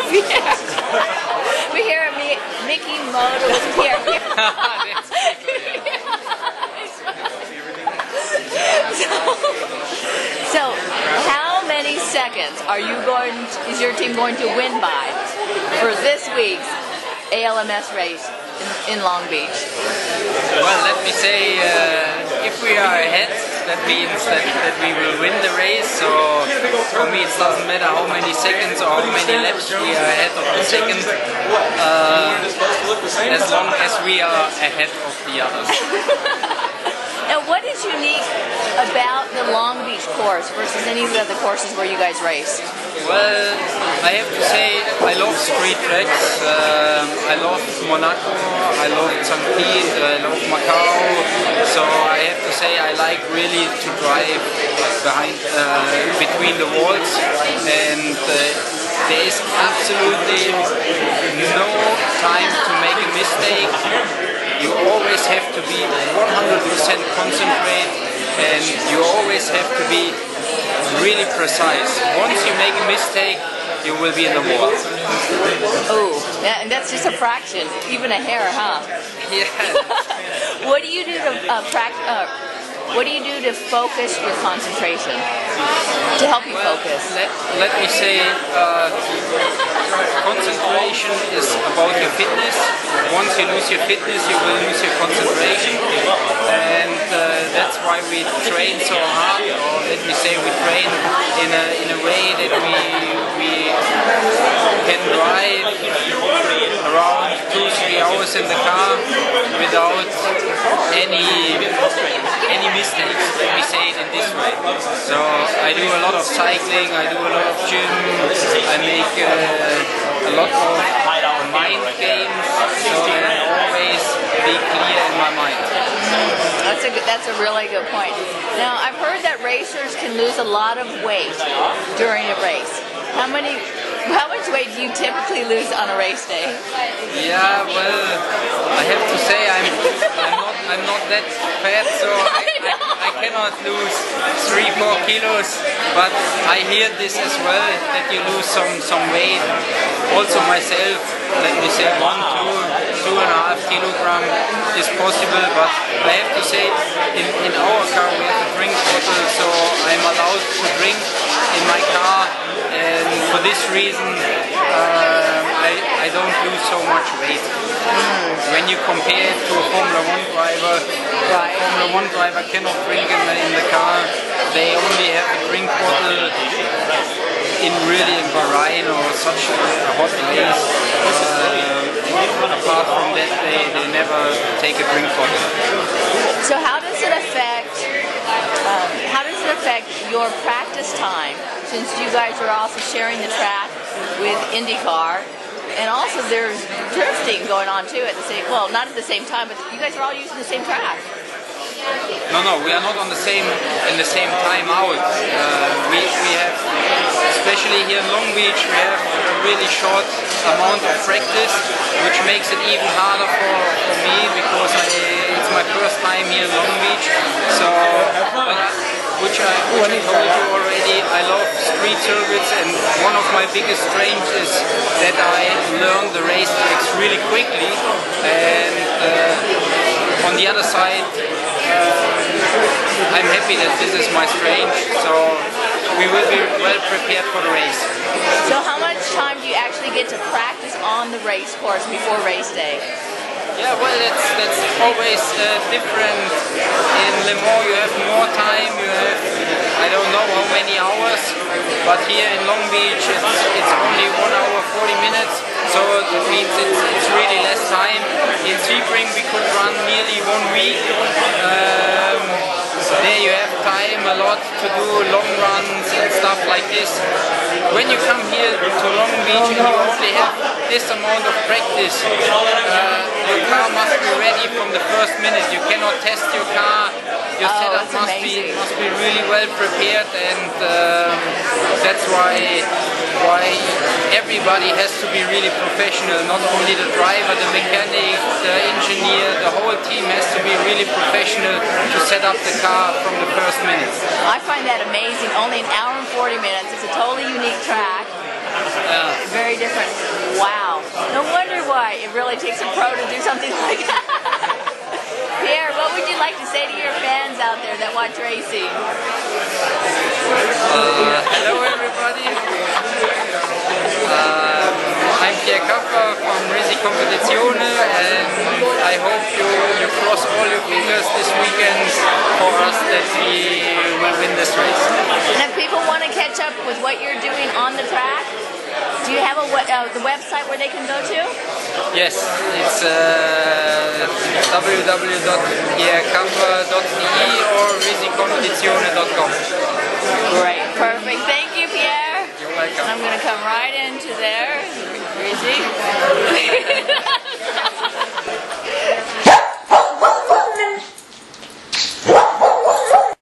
Pierre. We hear Mickey Moto with Pierre. So, how many seconds is your team going to win by for this week's ALMS race in Long Beach? Well, let me say, if we are ahead, that means that we will win the race. So for me, it doesn't matter how many seconds or how many laps we are ahead of the second, as long as we are ahead of the others. Now, what is unique about the Long Beach course versus any of the other courses where you guys race? Well, I have to say I love street tracks. I love Monaco, I love St. Pete, I love Macau. So I have to say I like really to drive between the walls, and there is absolutely no time to make a mistake. You always have to be 100% concentrate, and you always have to be really precise. Once you make a mistake, you will be in the wall. Oh, and that's just a fraction, even a hair, huh? Yeah. What do you do to what do you do to focus your concentration? To help you focus? Let me say, concentration is about your fitness. Once you lose your fitness, you will lose your concentration, and that's why we train so hard. Or let me say, we train in a way that we can drive around 2-3 hours in the car without any mistakes, let me say it in this way. So I do a lot of cycling, I do a lot of gym, I make a lot of mind games, so that I always be clear in my mind. That's a really good point. Now, I've heard that racers can lose a lot of weight during a race. How much weight do you typically lose on a race day? Yeah, well, I have to say I'm not that fat, so I cannot lose 3-4 kilos. But I hear this as well, that you lose some weight. Also myself, let me say 2.5 kilogram is possible. But I have to say, in our car we have a drink bottle, so I'm allowed to drink in my car. And for this reason, I don't lose so much weight. When you compare it to a Formula 1 driver, a Formula 1 driver cannot drink in the car. They only have a drink bottle in Bahrain or such a hot place. Apart from that, they never take a drink bottle. So how does it affect your practice time, since you guys are also sharing the track with IndyCar, and also there's drifting going on too at the same, well, not at the same time, but you guys are all using the same track? No, we are not in the same time out. We have, especially here in Long Beach, we have a really short amount of practice, which makes it even harder for me, because it's my first time here in Long Beach. So, which I told you already, I love street circuits, and one of my biggest strengths is that I learn the race tracks really quickly, and on the other side, I'm happy that this is my strength, so we will be well prepared for the race. So how much time do you actually get to practice on the race course before race day? Yeah, well, that's always different. In Le Mans you have more time, you have, I don't know how many hours, but here in Long Beach it's only 1 hour 40 minutes, so it means it's really less time. In Sebring we could run nearly 1 week. There you have time a lot to do long runs and stuff like this. When you come here to Long Beach and you only have this amount of practice, your car must be ready from the first minute. You cannot test your car. Your setup must be really well prepared, and that's why everybody has to be really professional. Not only the driver, the mechanic, the engineer, the whole team has to be really professional to set up the car from the first minute. I find that amazing. Only 1 hour and 40 minutes. It's a totally unique track. Very different. Wow. No wonder why it really takes a pro to do something like that. Pierre, what would you like to say to your fans out there that watch racing? Hello everybody. I'm Pierre Kaffer from Risi Competizione, and I hope you cross all your fingers this weekend for us that we will win this race. And if people want to catch up with what you're doing on the track, do you have the website where they can go to? Yes, it's www.pierrekaffer.de or risicompetizione.com. Great, perfect. Thank you, Pierre. You're welcome. I'm going to come right into there. Risi.